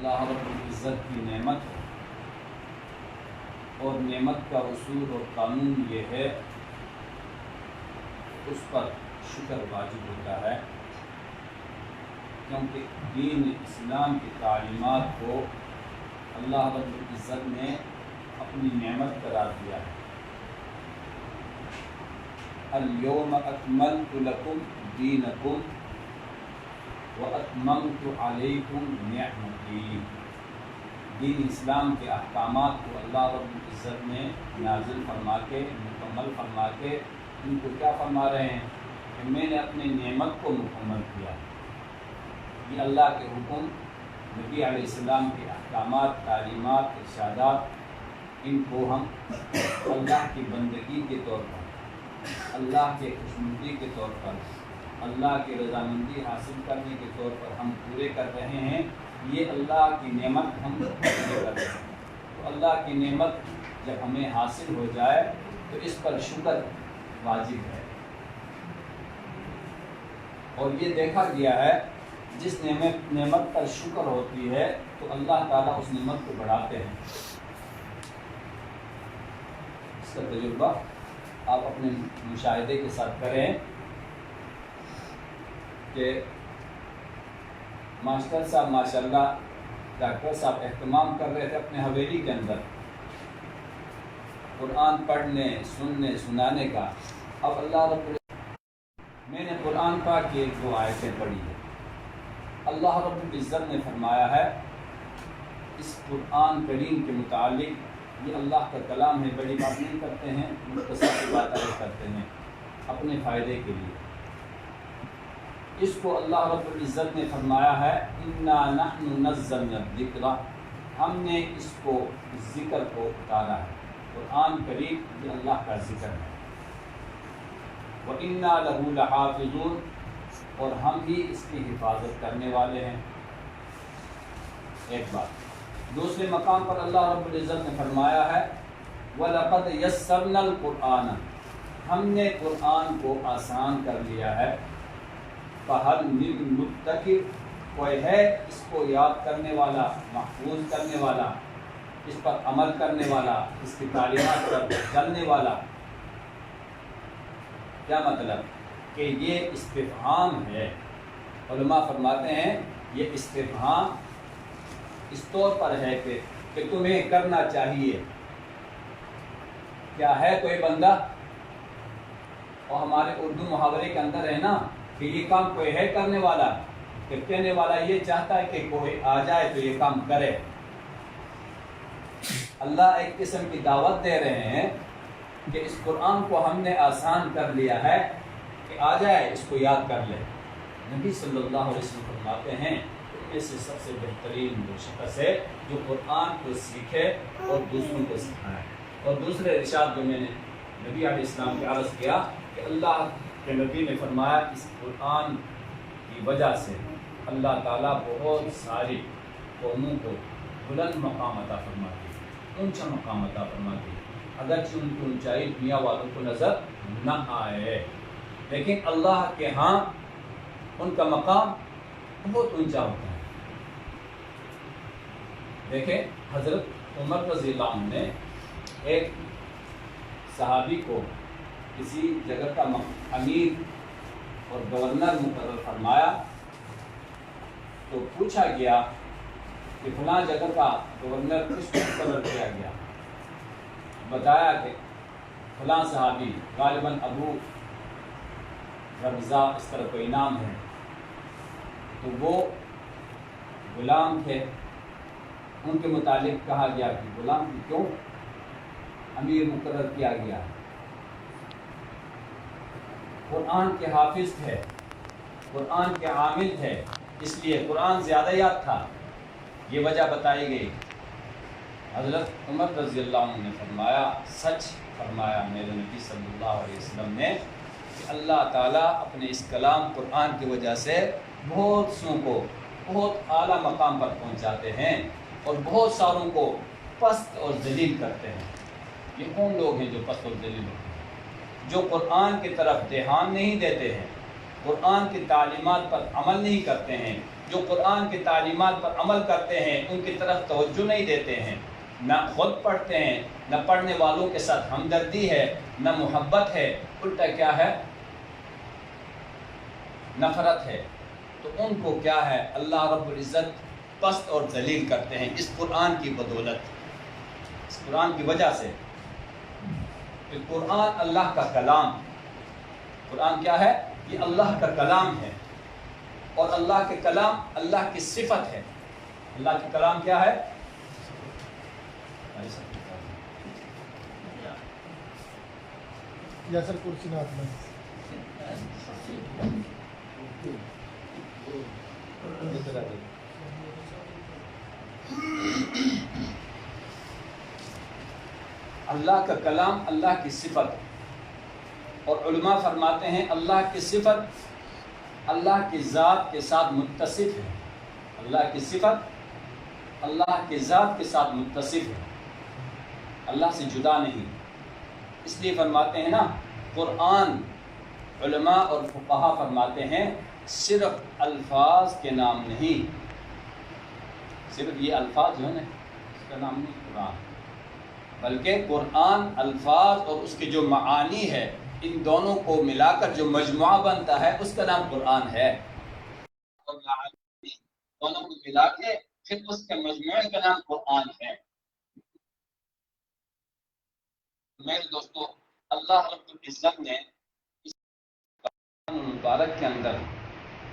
اللہ رب العزت کی نعمت ہے، اور نعمت کا اصول اور قانون یہ ہے اس پر شکر واجب ہوتا ہے، کیونکہ دین اسلام کی تعلیمات کو اللہ رب العزت نے اپنی نعمت قرار دیا ہے۔ الیوم اکملت لکم دینکم واتممت علیکم نعمتی۔ دین اسلام کے احکامات کو اللہ رب العزت نے نازل فرما کے مکمل فرما کے ان کو کیا فرما رہے ہیں کہ میں نے اپنی نعمت کو مکمل کیا۔ یہ اللہ کے حکم، نبی علیہ السلام کے احکامات، تعلیمات، ارشادات، ان کو ہم اللہ کی بندگی کے طور پر، اللہ کے خوشنودی کے طور پر، اللہ کی رضامندی حاصل کرنے کے طور پر ہم پورے کر رہے ہیں۔ یہ اللہ کی نعمت ہم پورے کر رہے ہیں، تو اللہ کی نعمت جب ہمیں حاصل ہو جائے تو اس پر شکر واجب ہے۔ اور یہ دیکھا گیا ہے جس نعمت پر شکر ہوتی ہے تو اللہ تعالیٰ اس نعمت کو بڑھاتے ہیں۔ اس کا تجربہ آپ اپنے مشاہدے کے ساتھ کریں کہ ماسٹر صاحب ماشاءاللہ ڈاکٹر صاحب اہتمام کر رہے تھے اپنے حویلی کے اندر قرآن پڑھنے، سننے، سنانے کا۔ اب اللہ رب میں نے قرآن پاک کی 1-2 آیتیں پڑھی ہیں۔ اللہ رب العزت نے فرمایا ہے اس قرآن کریم کے متعلق، یہ اللہ کا کلام ہے، بڑی بات نہیں کرتے ہیں، مختصر سی بات کرتے ہیں اپنے فائدے کے لیے۔ اس کو اللہ رب العزت نے فرمایا ہے اِنَّا نَحْنُ نَزَّلْنَا الذِّكْرَ، ہم نے اس کو ذکر کو اتارا ہے۔ قرآن کریم یہ اللہ کا ذکر ہے۔ وَإِنَّا لَهُ لَحَافِظُونَ، اور ہم بھی اس کی حفاظت کرنے والے ہیں۔ ایک بات۔ دوسرے مقام پر اللہ رب العزت نے فرمایا ہے وَلَقَدْ يَسَّرْنَا الْقُرْآنَ، ہم نے قرآن کو آسان کر لیا ہے۔ فَهَلْ مِن مُدَّكِرٍ، کوئی ہے اس کو یاد کرنے والا، محفوظ کرنے والا، اس پر عمل کرنے والا، اس کی تعلیمات پر چلنے والا؟ کیا مطلب کہ یہ استفہام ہے۔ علماء فرماتے ہیں یہ استفہام اس طور پر ہے کہ تمہیں کرنا چاہیے۔ کیا ہے کوئی بندہ، اور ہمارے اردو محاورے کے اندر ہے نا کہ یہ کام کوئی ہے کرنے والا، کہ کہنے والا یہ چاہتا ہے کہ کوئی آ جائے تو یہ کام کرے۔ اللہ ایک قسم کی دعوت دے رہے ہیں کہ اس قرآن کو ہم نے آسان کر لیا ہے کہ آ جائے اس کو یاد کر لے۔ نبی صلی اللہ علیہ وسلم فرماتے ہیں ان میں سے سب سے بہترین وہ شخص ہے جو قرآن کو سیکھے اور دوسروں کو سکھائے۔ اور دوسرے ارشاد جو میں نے نبی علیہ السلام کے عرض کیا کہ اللہ کے نبی نے فرمایا اس قرآن کی وجہ سے اللہ تعالیٰ بہت ساری قوموں کو بلند مقام عطا فرماتی ہے، اونچا مقام عطا فرماتی ہے، اگرچہ ان کی اونچائی دنیا والوں کو نظر نہ آئے، لیکن اللہ کے ہاں ان کا مقام بہت اونچا ہوتا ہے۔ دیکھیں حضرت عمر رضی اللہ عنہ نے ایک صحابی کو کسی جگہ کا امیر اور گورنر مقرر فرمایا تو پوچھا گیا کہ فلاں جگہ کا گورنر کس کو مقرر کیا گیا؟ بتایا کہ فلاں صحابی، غالباً ابو ربزہ اس طرح کوئی نام ہے، تو وہ غلام تھے، ان کے متعلق کہا گیا کہ غلام کی کیوں امیر مقرر کیا گیا؟ قرآن کے حافظ تھے، قرآن کے عامل تھے، اس لیے قرآن زیادہ یاد تھا، یہ وجہ بتائی گئی۔ حضرت عمر رضی اللہ عنہ نے فرمایا، سچ فرمایا میرے نبی صلی اللہ علیہ وسلم نے کہ اللہ تعالیٰ اپنے اس کلام قرآن کی وجہ سے بہت سوں کو بہت اعلیٰ مقام پر پہنچاتے ہیں اور بہت ساروں کو پست اور ذلیل کرتے ہیں۔ یہ کون لوگ ہیں جو پست اور ذلیل ہوتے ہیں؟ جو قرآن کی طرف دھیان نہیں دیتے ہیں، قرآن کی تعلیمات پر عمل نہیں کرتے ہیں، جو قرآن کی تعلیمات پر عمل کرتے ہیں ان کی طرف توجہ نہیں دیتے ہیں، نہ خود پڑھتے ہیں، نہ پڑھنے والوں کے ساتھ ہمدردی ہے، نہ محبت ہے، الٹا کیا ہے؟ نفرت ہے، تو ان کو کیا ہے اللہ رب العزت پست اور ذلیل کرتے ہیں اس قرآن کی بدولت، اس قرآن کی وجہ سے۔ کہ قرآن اللہ کا کلام، قرآن کیا ہے؟ یہ اللہ کا کلام ہے، اور اللہ کے کلام اللہ کی صفت ہے۔ اللہ کے کلام کیا ہے؟ یا سر کرسی نہ اللہ کا کلام اللہ کی صفت، اور علماء فرماتے ہیں اللہ کی صفت اللہ کی ذات کے ساتھ متصف ہے، اللہ کی صفت اللہ کی ذات کے ساتھ متصف ہے، اللہ سے جدا نہیں۔ اس لیے فرماتے ہیں نا قرآن، علماء اور فقہا فرماتے ہیں صرف الفاظ کے نام نہیں، صرف یہ الفاظ جو ہے نا اس کا نام نہیں قرآن، بلکہ قرآن الفاظ اور اس کے جو معانی ہے ان دونوں کو ملا کر جو مجموعہ بنتا ہے اس کا نام قرآن ہے، دونوں کو ملا کے پھر اس کے مجموعے کا نام قرآن ہے۔ میرے دوستو، اللہ رب العزت نے اس قرآن مبارک کے اندر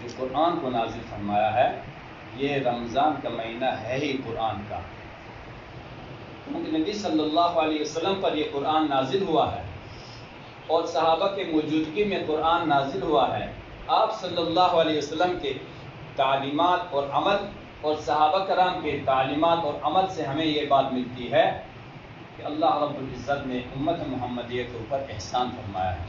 جو قرآن کو نازل فرمایا ہے، یہ رمضان کا مہینہ ہے ہی قرآن کا، کیونکہ نبی صلی اللہ علیہ وسلم پر یہ قرآن نازل ہوا ہے اور صحابہ کے موجودگی میں قرآن نازل ہوا ہے۔ آپ صلی اللہ علیہ وسلم کے تعلیمات اور عمل اور صحابہ کرام کے تعلیمات اور عمل سے ہمیں یہ بات ملتی ہے کہ اللہ رب العزت نے امت محمدیہ کے اوپر احسان فرمایا ہے۔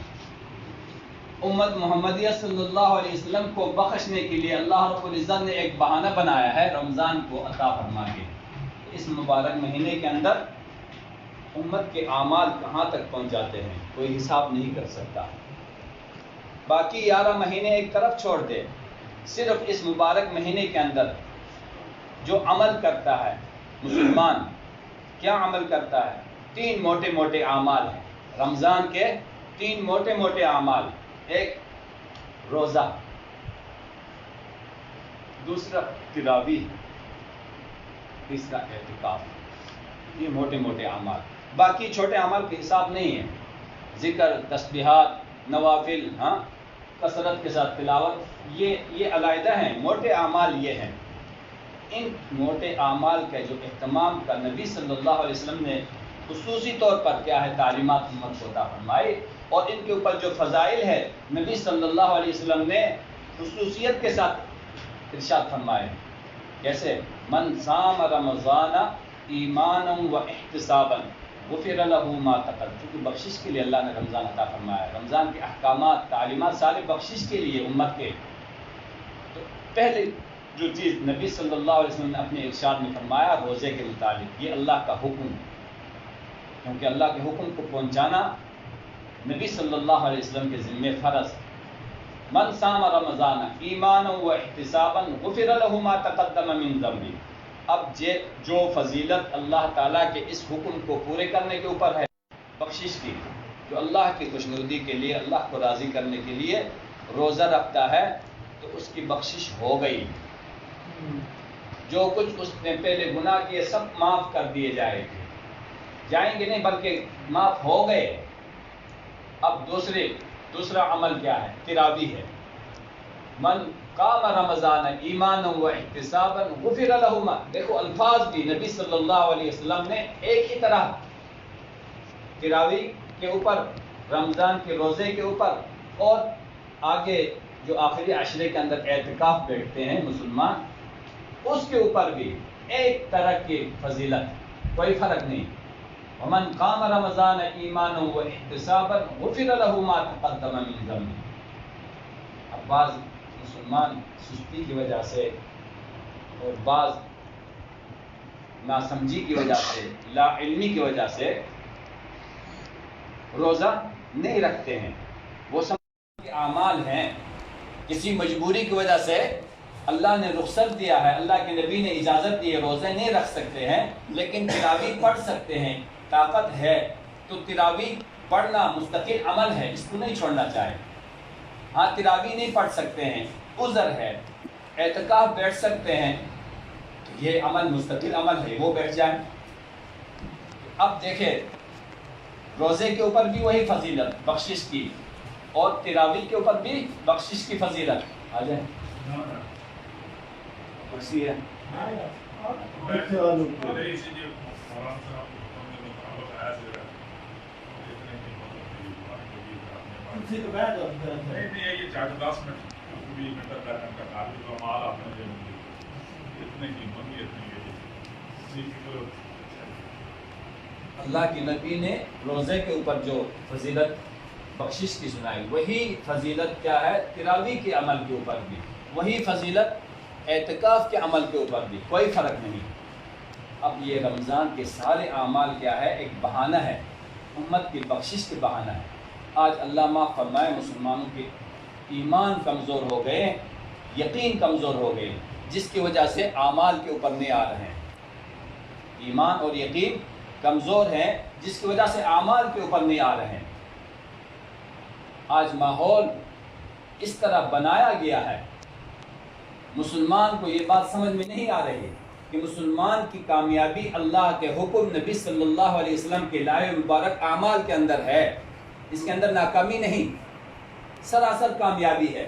امت محمدیہ صلی اللہ علیہ وسلم کو بخشنے کے لیے اللہ رب العزت نے ایک بہانہ بنایا ہے رمضان کو عطا فرما کے۔ اس مبارک مہینے کے اندر امت کے اعمال کہاں تک پہنچ جاتے ہیں کوئی حساب نہیں کر سکتا۔ باقی 11 مہینے ایک طرف چھوڑ دے، صرف اس مبارک مہینے کے اندر جو عمل کرتا ہے مسلمان، کیا عمل کرتا ہے؟ 3 موٹے موٹے اعمال ہیں رمضان کے، 3 موٹے موٹے اعمال، ایک روزہ، دوسرا تراویح، تیسرا اعتکاف، یہ موٹے موٹے اعمال۔ باقی چھوٹے اعمال کے حساب نہیں ہے، ذکر، تسبیحات، نوافل، کثرت کے ساتھ تلاوت، یہ علیحدہ ہیں، موٹے اعمال یہ ہیں۔ ان موٹے اعمال کا جو اہتمام کا نبی صلی اللہ علیہ وسلم نے خصوصی طور پر کیا ہے تعلیمات امت کو عطا فرمائی، اور ان کے اوپر جو فضائل ہے نبی صلی اللہ علیہ وسلم نے خصوصیت کے ساتھ ارشاد فرمائے۔ کیسے؟ من صام رمضان ایمانا و احتسابا غفر له ما تقدم، چونکہ بخشش کے لیے اللہ نے رمضان عطا فرمایا ہے، رمضان کے احکامات تعلیمات سارے بخشش کے لیے امت کے۔ تو پہلے جو چیز نبی صلی اللہ علیہ وسلم نے اپنے ارشاد میں فرمایا روزے کے متعلق، یہ اللہ کا حکم، کیونکہ اللہ کے حکم کو پہنچانا نبی صلی اللہ علیہ وسلم کے ذمہ فرض۔ من صام رمضان ایمانا و احتسابا غفر له ما تقدم من ذنبه، اب جو فضیلت اللہ تعالیٰ کے اس حکم کو پورے کرنے کے اوپر ہے بخشش کی، جو اللہ کی خوشنودی کے لیے، اللہ کو راضی کرنے کے لیے روزہ رکھتا ہے تو اس کی بخشش ہو گئی، جو کچھ اس نے پہلے گناہ کیے سب معاف کر دیے جائیں گے نہیں بلکہ معاف ہو گئے۔ اب دوسرا عمل کیا ہے؟ تراویح ہے۔ من قام رمضان ایمانا و احتسابا غفر له ما، دیکھو الفاظ بھی نبی صلی اللہ علیہ وسلم نے ایک ہی طرح تراویح کے اوپر، رمضان کے روزے کے اوپر، اور آگے جو آخری عشرے کے اندر اعتکاف بیٹھتے ہیں مسلمان، اس کے اوپر بھی ایک طرح کی فضیلت، کوئی فرق نہیں۔ ومن قام رمضان ایمانا و احتسابا غفر له ما تقدم من ذنبه۔ اب بعض مسلمان سستی کی وجہ سے اور بعض ناسمجھی کی وجہ سے، لا علمی کی وجہ سے روزہ نہیں رکھتے ہیں، وہ سمجھتے ہیں کہ اعمال ہیں، کسی مجبوری کی وجہ سے اللہ نے رخصت دیا ہے، اللہ کے نبی نے اجازت دی ہے، روزے نہیں رکھ سکتے ہیں لیکن تراویح پڑھ سکتے ہیں، طاقت ہے تو تراویح پڑھنا مستقل عمل ہے، اس کو نہیں چھوڑنا چاہے۔ ہاں تراویح نہیں پڑھ سکتے ہیں، عذر ہے، اعتکاف بیٹھ سکتے ہیں، تو یہ عمل مستقل عمل ہے، وہ بیٹھ جائیں۔ اب دیکھیں روزے کے اوپر بھی وہی فضیلت بخشش کی، اور تراویح کے اوپر بھی بخشش کی فضیلت۔ آ جائیں کرسی ہے۔ اللہ کے نبی نے روزے کے اوپر جو فضیلت بخشش کی سنائی، وہی فضیلت کیا ہے تراویح کے عمل کے اوپر بھی، وہی فضیلت اعتکاف کے عمل کے اوپر بھی، کوئی فرق نہیں۔ اب یہ رمضان کے سارے اعمال کیا ہے، ایک بہانہ ہے، امت کی بخشش کے بہانہ ہے۔ آج اللہ معاف فرمائے مسلمانوں کے ایمان کمزور ہو گئے، یقین کمزور ہو گئے، جس کی وجہ سے اعمال کے اوپر نہیں آ رہے ہیں۔ ایمان اور یقین کمزور ہیں جس کی وجہ سے اعمال کے اوپر نہیں آ رہے ہیں۔ آج ماحول اس طرح بنایا گیا ہے، مسلمان کو یہ بات سمجھ میں نہیں آ رہی کہ مسلمان کی کامیابی اللہ کے حکم نبی صلی اللہ علیہ وسلم کے لائے مبارک اعمال کے اندر ہے، اس کے اندر ناکامی نہیں، سراسر کامیابی ہے۔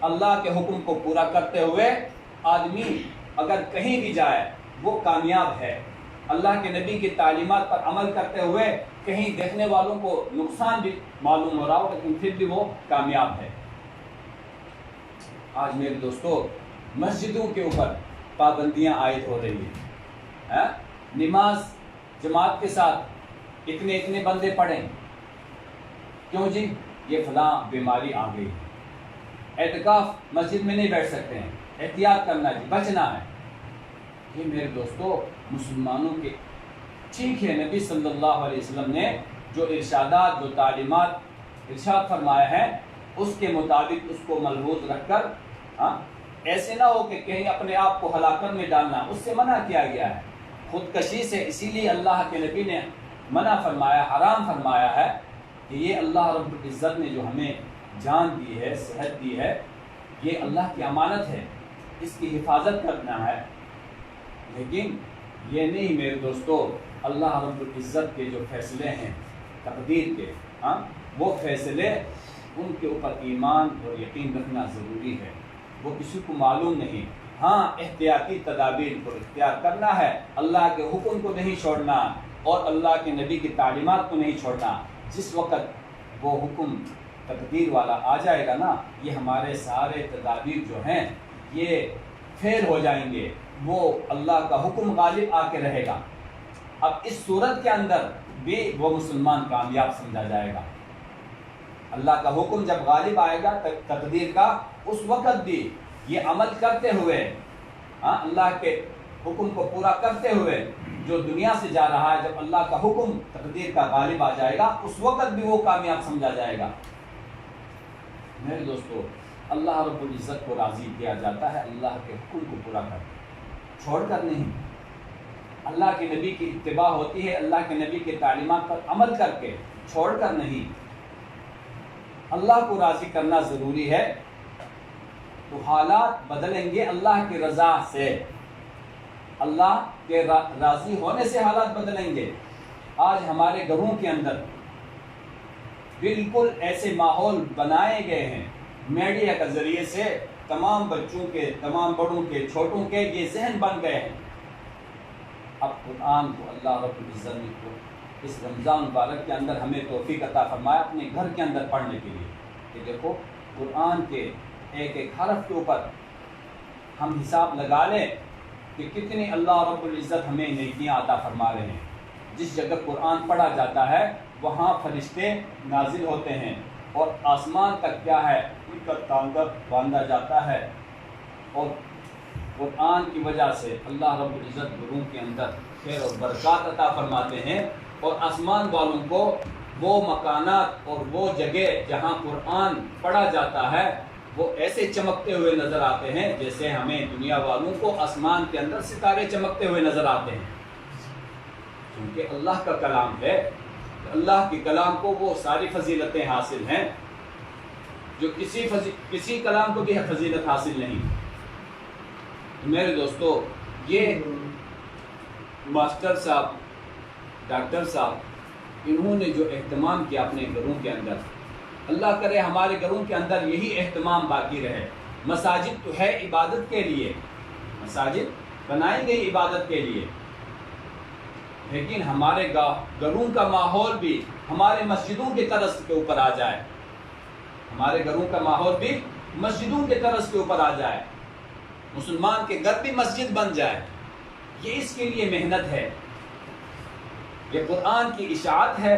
اللہ کے حکم کو پورا کرتے ہوئے آدمی اگر کہیں بھی جائے وہ کامیاب ہے، اللہ کے نبی کی تعلیمات پر عمل کرتے ہوئے کہیں دیکھنے والوں کو نقصان بھی معلوم ہو رہا ہو لیکن پھر بھی وہ کامیاب ہے۔ آج میرے دوستو مسجدوں کے اوپر پابندیاں عائد ہو رہی ہیں، نماز جماعت کے ساتھ اتنے بندے پڑھیں، کیوں جی؟ یہ فلاں بیماری آ گئی، اعتکاف مسجد میں نہیں بیٹھ سکتے ہیں، احتیاط کرنا جی، بچنا ہے۔ یہ میرے دوستو مسلمانوں کے ٹھیک ہے، نبی صلی اللہ علیہ وسلم نے جو ارشادات جو تعلیمات ارشاد فرمایا ہے اس کے مطابق اس کو ملحوظ رکھ کر ایسے نہ ہو کہ کہیں اپنے آپ کو ہلاکت میں ڈالنا، اس سے منع کیا گیا ہے، خودکشی سے۔ اسی لیے اللہ کے نبی نے منع فرمایا، حرام فرمایا ہے کہ یہ اللہ رب العزت نے جو ہمیں جان دی ہے، صحت دی ہے، یہ اللہ کی امانت ہے، اس کی حفاظت کرنا ہے۔ لیکن یہ نہیں میرے دوستو، اللہ رب العزت کے جو فیصلے ہیں تقدیر کے، وہ فیصلے ان کے اوپر ایمان اور یقین رکھنا ضروری ہے، وہ کسی کو معلوم نہیں۔ ہاں احتیاطی تدابیر کو اختیار کرنا ہے، اللہ کے حکم کو نہیں چھوڑنا اور اللہ کے نبی کی تعلیمات کو نہیں چھوڑنا۔ جس وقت وہ حکم تقدیر والا آ جائے گا نا، یہ ہمارے سارے تدابیر جو ہیں یہ فیل ہو جائیں گے، وہ اللہ کا حکم غالب آ کے رہے گا۔ اب اس صورت کے اندر بھی وہ مسلمان کامیاب سمجھا جائے گا۔ اللہ کا حکم جب غالب آئے گا تقدیر کا، اس وقت بھی یہ عمل کرتے ہوئے، اللہ کے حکم کو پورا کرتے ہوئے جو دنیا سے جا رہا ہے، جب اللہ کا حکم تقدیر کا غالب آ جائے گا اس وقت بھی وہ کامیاب سمجھا جائے گا۔ میرے دوستو اللہ رب العزت کو راضی کیا جاتا ہے اللہ کے حکم کو پورا کر چھوڑ کر نہیں، اللہ کے نبی کی اتباع ہوتی ہے، اللہ کے نبی کے تعلیمات پر عمل کر کے، چھوڑ کر نہیں۔ اللہ کو راضی کرنا ضروری ہے تو حالات بدلیں گے اللہ کی رضا سے، اللہ کے راضی ہونے سے حالات بدلیں گے۔ آج ہمارے گھروں کے اندر بالکل ایسے ماحول بنائے گئے ہیں میڈیا کے ذریعے سے، تمام بچوں کے، تمام بڑوں کے، چھوٹوں کے یہ ذہن بن گئے ہیں۔ اب قرآن کو اللہ رب العزت نے کو اس رمضان مبارک کے اندر ہمیں توفیق عطا فرمایا اپنے گھر کے اندر پڑھنے کے لیے کہ دیکھو قرآن کے ایک ایک حرف کے اوپر ہم حساب لگا لیں کہ کتنی اللہ رب العزت ہمیں نیکیاں عطا فرما رہے ہیں۔ جس جگہ قرآن پڑھا جاتا ہے وہاں فرشتے نازل ہوتے ہیں اور آسمان تک کیا ہے ان کا تعلق باندھا جاتا ہے، اور قرآن کی وجہ سے اللہ رب العزت گھروں کے اندر خیر اور برکات عطا فرماتے ہیں، اور آسمان والوں کو وہ مکانات اور وہ جگہ جہاں قرآن پڑھا جاتا ہے وہ ایسے چمکتے ہوئے نظر آتے ہیں جیسے ہمیں دنیا والوں کو آسمان کے اندر ستارے چمکتے ہوئے نظر آتے ہیں، کیونکہ اللہ کا کلام ہے۔ اللہ کے کلام کو وہ ساری فضیلتیں حاصل ہیں جو کسی کلام کو بھی فضیلت حاصل نہیں۔ میرے دوستو، یہ ماسٹر صاحب، ڈاکٹر صاحب، انہوں نے جو اہتمام کیا اپنے گھروں کے اندر، اللہ کرے ہمارے گھروں کے اندر یہی اہتمام باقی رہے۔ مساجد تو ہے عبادت کے لیے، مساجد بنائی گئی عبادت کے لیے، لیکن ہمارے گھروں کا ماحول بھی ہمارے مسجدوں کے طرز کے اوپر آ جائے، ہمارے گھروں کا ماحول بھی مسجدوں کے طرز کے اوپر آ جائے، مسلمان کے گھر بھی مسجد بن جائے۔ یہ اس کے لیے محنت ہے، یہ قرآن کی اشاعت ہے۔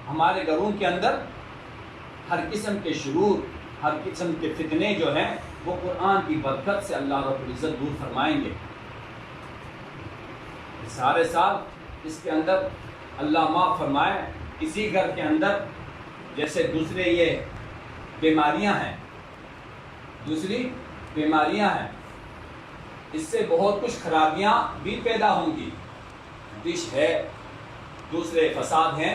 ہمارے گھروں کے اندر ہر قسم کے شرور، ہر قسم کے فتنے جو ہیں وہ قرآن کی برکت سے اللہ رب العزت دور فرمائیں گے۔ سارے سال اس کے اندر اللہ معاف فرمائے، اسی گھر کے اندر جیسے دوسرے یہ بیماریاں ہیں، دوسری بیماریاں ہیں، اس سے بہت کچھ خرابیاں بھی پیدا ہوں گی، ڈش ہے، دوسرے فساد ہیں،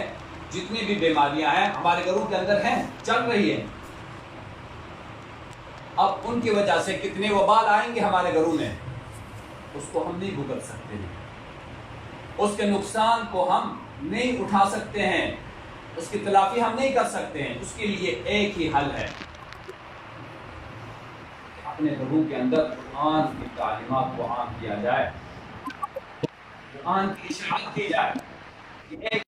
جتنی بھی بیماریاں ہیں ہمارے گھروں کے اندر ہیں، چل رہی ہیں۔ اب ان کی وجہ سے کتنے وبال آئیں گے ہمارے گھروں میں، اس کو ہم نہیں بھگت سکتے ہیں، اس کے نقصان کو ہم نہیں اٹھا سکتے ہیں، اس کی تلافی ہم نہیں کر سکتے ہیں۔ اس کے لیے ایک ہی حل ہے، اپنے گھروں کے اندر قرآن کی تعلیمات کو عام کیا جائے، قرآن کی اشاعت کی جائے۔ ایک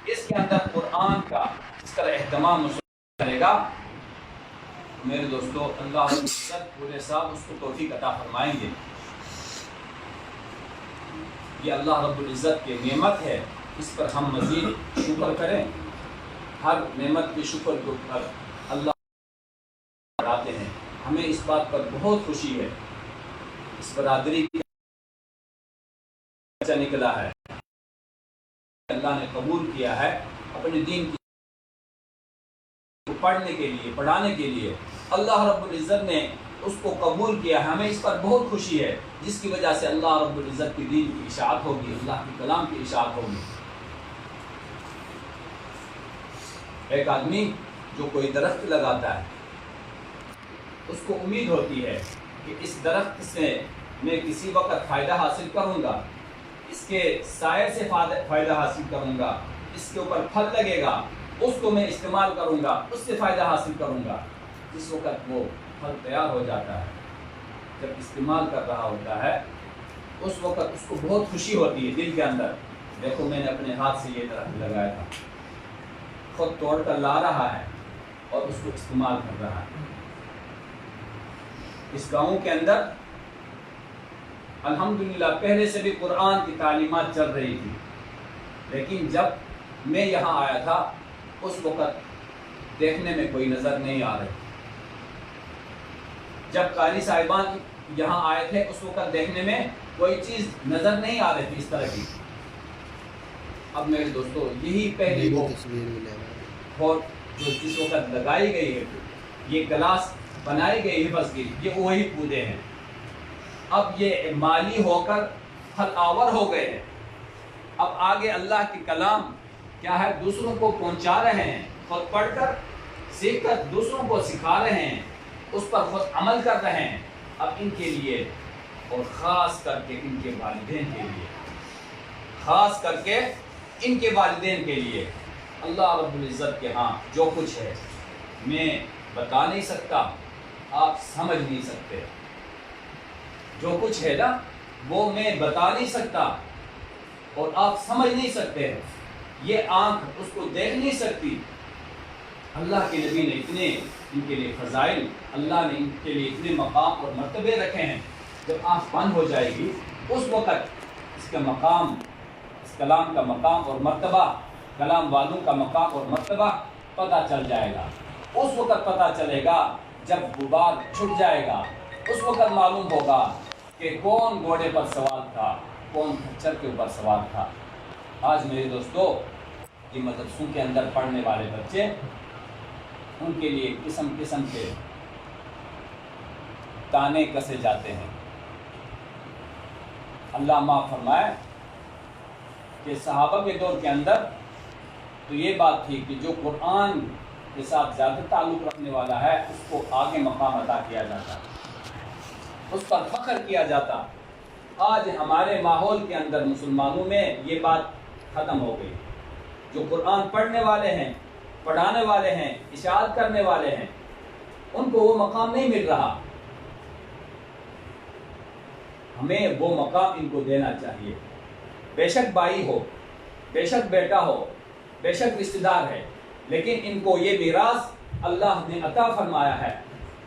اس کے اندر قرآن کا اس طرح اہتمام کرے گا، میرے دوستو اللہ رب العزت پورے صاحب اس کو توفیق عطا فرمائیں گے۔ یہ اللہ رب العزت کی نعمت ہے، اس پر ہم مزید شکر کریں۔ ہر نعمت کے شکر کے اوپر اللہ کراتے ہیں۔ ہمیں اس بات پر بہت خوشی ہے، اس برادری کا بچہ نکلا ہے، اللہ نے قبول کیا ہے اپنے دین کو پڑھنے کے لیے، پڑھانے کے لیے۔ اللہ رب العزت نے اس کو قبول کیا ہے، ہمیں اس پر بہت خوشی ہے، جس کی وجہ سے اللہ رب العزت کی دین کی اشاعت ہوگی، اللہ کے کلام کی اشاعت ہوگی۔ ایک آدمی جو کوئی درخت لگاتا ہے، اس کو امید ہوتی ہے کہ اس درخت سے میں کسی وقت فائدہ حاصل کروں گا، اس کے سائے سے فائدہ حاصل کروں گا، اس کے اوپر پھل لگے گا، اس کو میں استعمال کروں گا، اس سے فائدہ حاصل کروں گا۔ جس وقت وہ پھل تیار ہو جاتا ہے، جب استعمال کر رہا ہوتا ہے، اس وقت اس کو بہت خوشی ہوتی ہے دل کے اندر، دیکھو میں نے اپنے ہاتھ سے یہ درخت لگایا تھا، خود توڑ کر لا رہا ہے اور اس کو استعمال کر رہا ہے۔ اس گاؤں کے اندر الحمدللہ پہلے سے بھی قرآن کی تعلیمات چل رہی تھی، لیکن جب میں یہاں آیا تھا اس وقت دیکھنے میں کوئی نظر نہیں آ رہی۔ جب قاری صاحبان یہاں آئے تھے اس وقت دیکھنے میں کوئی چیز نظر نہیں آ رہی تھی اس طرح کی۔ اب میرے دوستو یہی پہلی وہ جو جس وقت لگائی گئی ہے، یہ گلاس بنائی گئی حفظ کی، یہ وہی پودے ہیں۔ اب یہ مالی ہو کر پھل آور ہو گئے ہیں۔ اب آگے اللہ کی کلام کیا ہے، دوسروں کو پہنچا رہے ہیں، خود پڑھ کر سیکھ کر دوسروں کو سکھا رہے ہیں، اس پر خود عمل کر رہے ہیں۔ اب ان کے لیے اور خاص کر کے ان کے والدین کے لیے، خاص کر کے ان کے والدین کے لیے اللہ رب العزت کے ہاں جو کچھ ہے میں بتا نہیں سکتا، آپ سمجھ نہیں سکتے۔ جو کچھ ہے نا وہ میں بتا نہیں سکتا اور آپ سمجھ نہیں سکتے، یہ آنکھ اس کو دیکھ نہیں سکتی۔ اللہ کے نبی نے اتنے ان کے لیے فضائل، اللہ نے ان کے لیے اتنے مقام اور مرتبے رکھے ہیں، جب آنکھ بند ہو جائے گی اس وقت اس کا مقام، اس کلام کا مقام اور مرتبہ، کلام والوں کا مقام اور مرتبہ پتہ چل جائے گا۔ اس وقت پتہ چلے گا جب غبار چھٹ جائے گا، اس وقت معلوم ہوگا کہ کون گھوڑے پر سوار تھا، کون کھچر کے اوپر سوار تھا۔ آج میرے دوستو یہ مدرسوں کے اندر پڑھنے والے بچے ان کے لیے قسم قسم کے تانے کسے جاتے ہیں۔ اللہ معاف فرمائے کہ صحابہ کے دور کے اندر تو یہ بات تھی کہ جو قرآن کے ساتھ زیادہ تعلق رکھنے والا ہے اس کو آگے مقام عطا کیا جاتا، اس پر فخر کیا جاتا۔ آج ہمارے ماحول کے اندر مسلمانوں میں یہ بات ختم ہو گئی۔ جو قرآن پڑھنے والے ہیں، پڑھانے والے ہیں، اشاعت کرنے والے ہیں، ان کو وہ مقام نہیں مل رہا۔ ہمیں وہ مقام ان کو دینا چاہیے۔ بے شک بھائی ہو، بے شک بیٹا ہو، بے شک رشتہ دار ہے، لیکن ان کو یہ میراث اللہ نے عطا فرمایا ہے،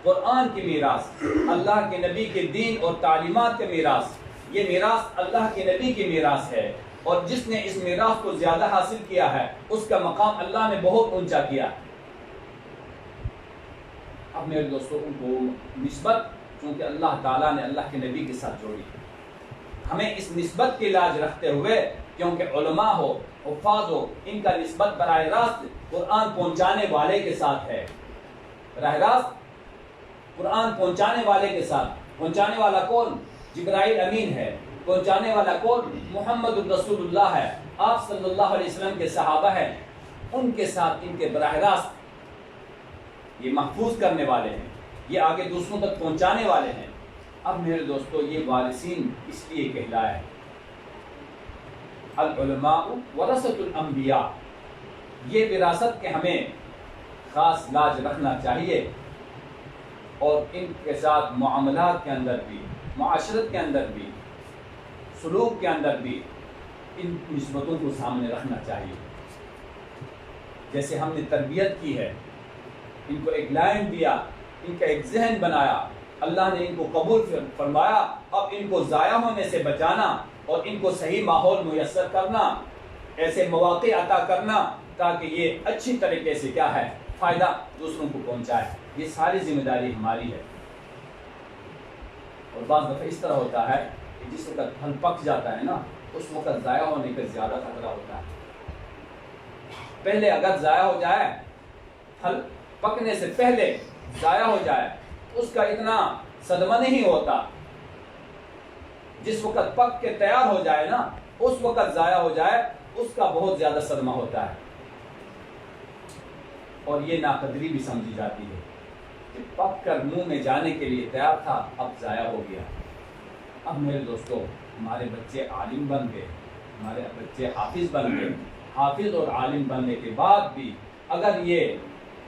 قرآن کی میراث، اللہ کے نبی کے دین اور تعلیمات کے میراث۔ یہ میراث اللہ کے نبی کی میراث ہے، اور جس نے اس میراث کو زیادہ حاصل کیا ہے اس کا مقام اللہ نے بہت اونچا کیا۔ اب میرے دوستوں کو نسبت چونکہ اللہ تعالیٰ نے اللہ کے نبی کے ساتھ جوڑی، ہمیں اس نسبت کی لاج رکھتے ہوئے، کیونکہ علماء ہو، حفاظ ہو، ان کا نسبت براہ راست قرآن پہنچانے والے کے ساتھ ہے، براہ راست قرآن پہنچانے والے کے ساتھ۔ پہنچانے والا کون؟ جبرائیل امین ہے۔ پہنچانے والا کون؟ محمد الرسول اللہ ہے، آپ صلی اللہ علیہ وسلم کے صحابہ ہیں، ان کے ساتھ ان کے براہ راست یہ محفوظ کرنے والے ہیں، یہ آگے دوسروں تک پہنچانے والے ہیں۔ اب میرے دوستو یہ وارثین اس لیے کہلائے العلماء ورثۃ الانبیاء، یہ وراثت کے ہمیں خاص لاج رکھنا چاہیے، اور ان کے ساتھ معاملات کے اندر بھی، معاشرت کے اندر بھی، سلوک کے اندر بھی ان نسبتوں کو سامنے رکھنا چاہیے۔ جیسے ہم نے تربیت کی ہے، ان کو ایک لائن دیا، ان کا ایک ذہن بنایا، اللہ نے ان کو قبول فرمایا، اب ان کو ضائع ہونے سے بچانا اور ان کو صحیح ماحول میسر کرنا، ایسے مواقع عطا کرنا تاکہ یہ اچھی طریقے سے کیا ہے فائدہ دوسروں کو پہنچائے، یہ ساری ذمہ داری ہماری ہے۔ اور بعض دفعہ اس طرح ہوتا ہے کہ جس وقت پھل پک جاتا ہے نا، اس وقت ضائع ہونے کا زیادہ خطرہ ہوتا ہے۔ پہلے اگر ضائع ہو جائے، پھل پکنے سے پہلے ضائع ہو جائے، اس کا اتنا صدمہ نہیں ہوتا۔ جس وقت پک کے تیار ہو جائے نا، اس وقت ضائع ہو جائے، اس کا بہت زیادہ صدمہ ہوتا ہے، اور یہ ناقدری بھی سمجھی جاتی ہے کہ پک کر منہ میں جانے کے لیے تیار تھا، اب ضائع ہو گیا۔ اب میرے دوستو ہمارے بچے عالم بن گئے، ہمارے بچے حافظ بن گئے، حافظ اور عالم بننے کے بعد بھی اگر یہ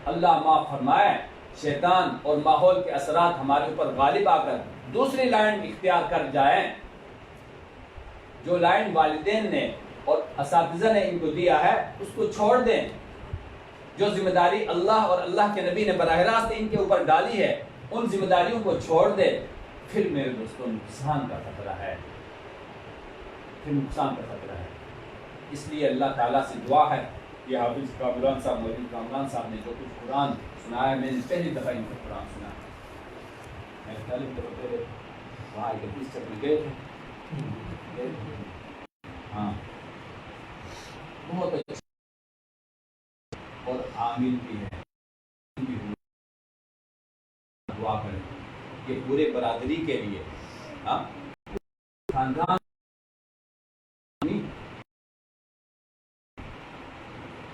اللہ معاف فرمائے شیطان اور ماحول کے اثرات ہمارے اوپر غالب آ کر دوسری لائن اختیار کر جائیں، جو لائن والدین نے اور اساتذہ نے ان کو دیا ہے اس کو چھوڑ دیں، جو ذمہ داری اللہ اور اللہ کے نبی نے براہ راست ان کے اوپر ڈالی ہے ان ذمہ داریوں کو چھوڑ دے، پھر میرے دوستوں نقصان کا خطرہ ہے، پھر نقصان کا خطرہ ہے۔ اس لیے اللہ تعالیٰ سے دعا ہے، یہ حافظ کامران صاحب، مولوی کامران صاحب نے جو کچھ قرآن سنایا ہے، میں نے پہلی دفعہ ان کو قرآن سنا ہے، میں طالب طور وہاں 31 چک میں گئے تھے، ہاں بہت اچھا، اور عامل بھی ہے، دعا کریں یہ پورے برادری کے لیے، ہاں خاندان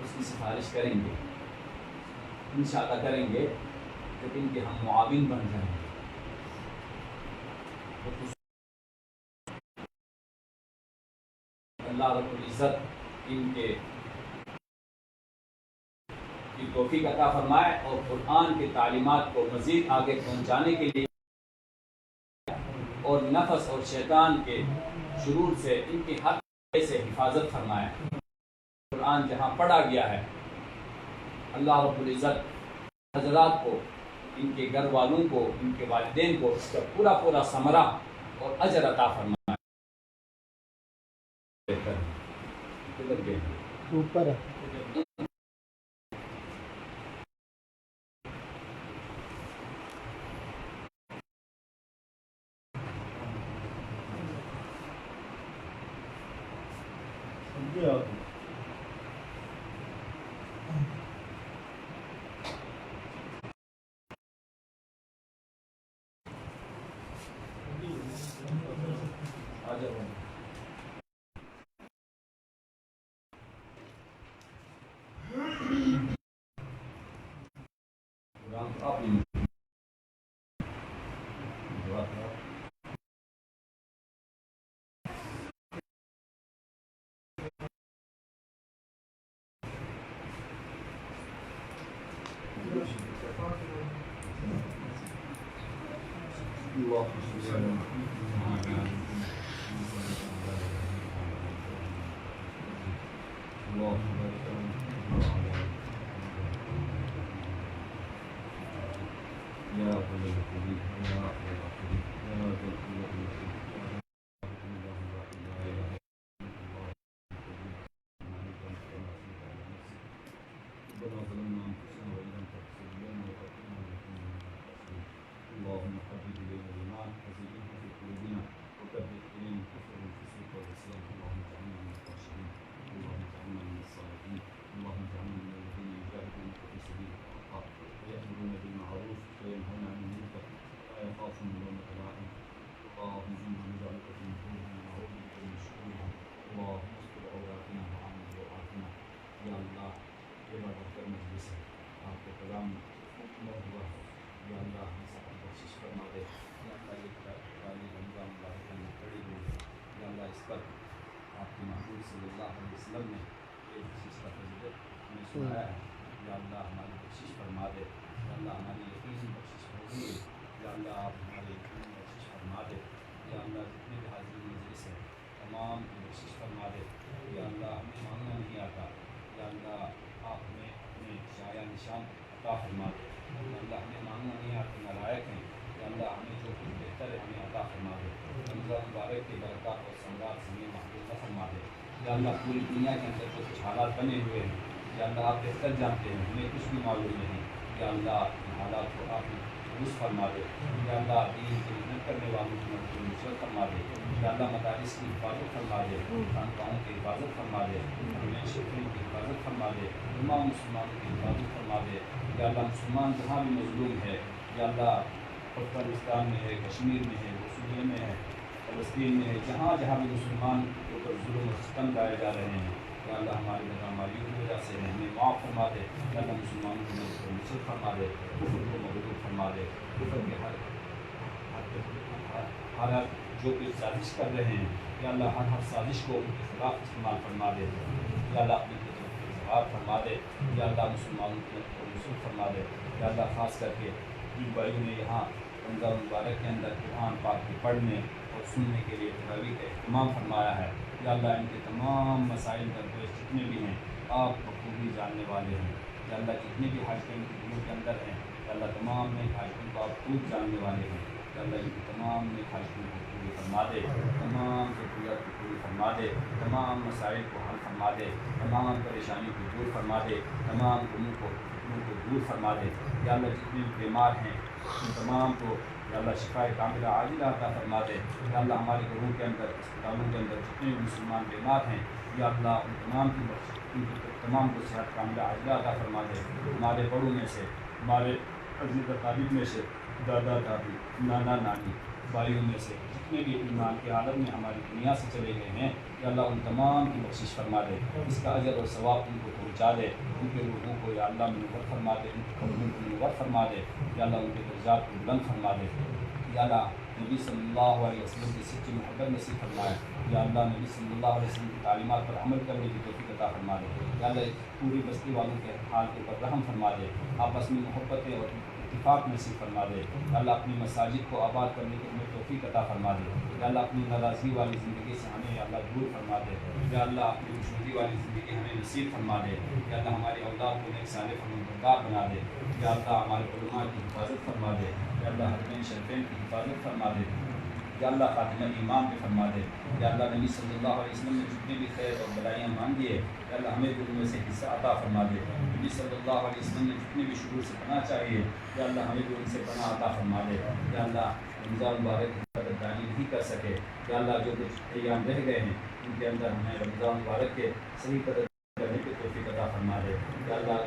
اس کی سفارش کریں گے، انشاءاللہ کریں گے، لیکن کہ ہم معاون بن جائیں گے۔ اللہ رب العزت ان کے کی توفیق عطا فرمائے، اور قرآن کی تعلیمات کو مزید آگے پہنچانے کے لیے اور نفس اور شیطان کے شرور سے ان کی ہر طرح سے حفاظت فرمائے۔ قرآن جہاں پڑھا گیا ہے، اللہ رب العزت حضرات کو، ان کے گھر والوں کو، ان کے والدین کو اس کا پورا پورا ثمرہ اور اجر عطا فرمائے۔ اوپر ہے اجر ہونا. آپ نہیں اللهم حبب الينا الايمان وزينه في قلوبنا وكره الينا الكفر والفسوق والعصيان اللهم اجعلنا من الراشدين اللهم اجعلنا من الصالحين اللهم اجعلنا من الذين يجاهدون في سبيلك حقا ويأمرون بالمعروف وينهون عن المنكر ولا يخافون لومة لائم اللهم انا نجعلك في نحورهم ونعوذ بك من شرورهم اللهم استر عوراتنا وعامل روعاتنا. یا اللہ یہ بابرکت مجلس ہے آپ کے کلام میں ہوا ہے. یا اللہ ہم سب کو بخشش فرما دے. یا اللہ یہ قرآن رمضان مبارک میں پڑھی ہوئی ہے. یا اللہ اس پر آپ کے محبوب صلی اللہ علیہ وسلم نے یہ بخشش کا فضیلت ہمیں سنایا ہے. یا اللہ ہماری بخشش فرما دے. یا اللہ ہماری یقینی بخشش ہوگی. یا اللہ آپ ہمارے یقینی بخشش فرما دے. یا اللہ جتنے بھی حاضرین مجلس ہیں تمام کی بخشش فرما دے. یا اللہ ہمیں مانگنا نہیں آتا. یا اللہ آپ ہمیں اپنے شایہ نشان عطا فرما دے. یا اللہ ہمیں مانگنا نہیں آتا نالائق ہیں. یا اللہ ہمیں جو کچھ بہتر ہے ہمیں عطا فرما دے. رمضان مبارک کے برکات اور ثمرات ہمیں محفوظ فرما دے. یا اللہ پوری دنیا کے اندر جو کچھ حالات بنے ہوئے ہیں یا اللہ آپ بہتر جانتے ہیں ہمیں کچھ بھی معلوم نہیں. یا اللہ ان حالات کو آپ درست فرما دے. یا اللہ دین کی محنت کرنے والوں کی نصرت فرما دے. یا اللہ مدارس کی حفاظت فرما دے. خانقاہوں کی حفاظت فرما دے. شہریوں کی حفاظت فرما دے. تمام مسلمانوں کی حفاظت فرما دے. یا اللہ مسلمان جہاں بھی مظلوم ہے یا اللہ افغانستان میں ہے, کشمیر میں ہے, سوریہ میں ہے, فلسطین میں ہے, جہاں جہاں بھی مسلمان کے اوپر ظلم و ستم ڈالے جا رہے ہیں یا اللہ ہماری بدعمالیوں کی وجہ سے ہمیں معاف فرما دے. یا اللہ مسلمانوں کو نصرت فرما دے. کفر کو مغلوب فرما دے. کفر کے ہر جو کہ سازش کر رہے ہیں یا اللہ ہر سازش کو ان کے خلاف استعمال فرما دے. یا اللہ اپنی قدرت کا اظہار فرما دے. یا اللہ مسلمانوں کو نصرت فرما دے. یا اللہ خاص کر کے جن بھائیوں نے یہاں رمضان مبارک کے اندر قرآن پاک کے پڑھنے اور سننے کے لیے تراویح کا اہتمام فرمایا ہے. یا اللہ ان کے تمام مسائل درپیش جتنے بھی ہیں آپ بخوبی جاننے والے ہیں. یا اللہ جتنے بھی حاجتیں کے دلوں کے اندر ہیں یا اللہ تمام میں حاجتوں کو آپ خود جاننے والے ہیں. یا اللہ ان کی تمام میں حاجتوں کو پوری فرما دے. تمام ضروریات کو پوری فرما دے. تمام مسائل کو حل فرما دے. تمام پریشانیوں کو دور فرما دے. تمام غموں کو دور فرما دے. یا اللہ جتنے بھی بیمار ہیں ان تمام کو یا اللہ شفا کاملہ عاجلہ عطا فرما دے. یا اللہ ہمارے گھروں کے اندر اسپتالوں کے اندر جتنے بھی مسلمان بیمار ہیں یا اللہ ان تمام کو صحت کاملہ عاجلہ عطا فرما دے. ہمارے بڑوں میں سے, ہمارے عزیز اقارب میں سے, دادا دادی, نانا نانی, بھائیوں میں سے جتنے بھی ایمان کی حالت میں ہماری دنیا سے چلے گئے ہیں یا اللہ ان تمام کی بخشش فرما دے. اس کا اجر اور ثواب ان کو پہنچا دے. ان کے روحوں کو یا اللہ منور فرما دے. ان کے قبروں کو منور فرما دے. یا اللہ ان کے درجات کو بلند فرما دے. یا اللہ نبی صلی اللہ علیہ وسلم کی سچی محبت نصیب فرمائے. یا اللہ نبی صلی اللہ علیہ وسلم کی تعلیمات پر عمل کرنے کی توفیق عطا فرما دے. یا اللہ پوری بستی والوں کے حال کے اوپر رحم فرما دے. آپس میں محبتیں اور اتفاق نصیب فرما دے. یا اللہ اپنی مساجد کو آباد کرنے کی ہمیں توفیق عطا فرما دے. یا اللہ اپنی ناراضگی والی زندگی سے ہمیں یا اللہ دور فرما دے. یا اللہ اپنی خوشنودی والی زندگی ہمیں نصیب فرما دے. یا اللہ ہماری اولاد کو نیک صالح فرمانبردار بنا دے. یا اللہ ہمارے علماء کی حفاظت فرما دے. یا اللہ حرمین شریفین کی حفاظت فرما دے. یا اللہ خاتمہ ایمان پہ فرما دے. یا اللہ نبی صلی اللہ علیہ وسلم نے جتنے بھی خیر اور بلائیاں مانگی ہے یا اللہ ہمیں بھی ان میں سے حصہ عطا فرما دے. نبی صلی اللہ علیہ وسلم نے جتنے بھی شرور سے پناہ چاہیے یا اللہ ہمیں بھی ان سے پناہ عطا فرما دے. یا اللہ رمضان مبارک کی قدردانی نہیں کر سکے یا اللہ جو کچھ ایام رہ گئے ہیں ان کے اندر ہمیں رمضان مبارک کے صحیح قدر کرنے کی توفیق عطا فرما دے. یا اللہ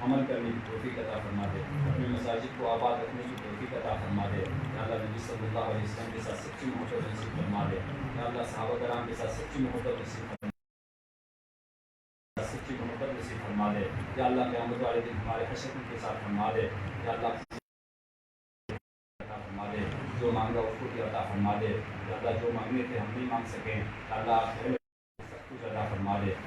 عمل کرنے کی توفیق عطا فرما دے، اپنے مساجد کو آباد رکھنے کی توفیق عطا فرما دے، یا اللہ نبی صلی اللہ علیہ وسلم کے ساتھ سچی محبت نصیب فرما دے، یا اللہ صحابہ کرام کے ساتھ سچی محبت نصیب فرما دے، یا اللہ قیامت والے دن ہمارے حشر کے ساتھ فرما دے، یا اللہ فرما دے، جو مانگا اس کو بھی عطا فرما دے، یا اللہ جو مانگنے تھے ہم نہیں مانگ سکیں، یا اللہ سب کچھ عطا فرما دے۔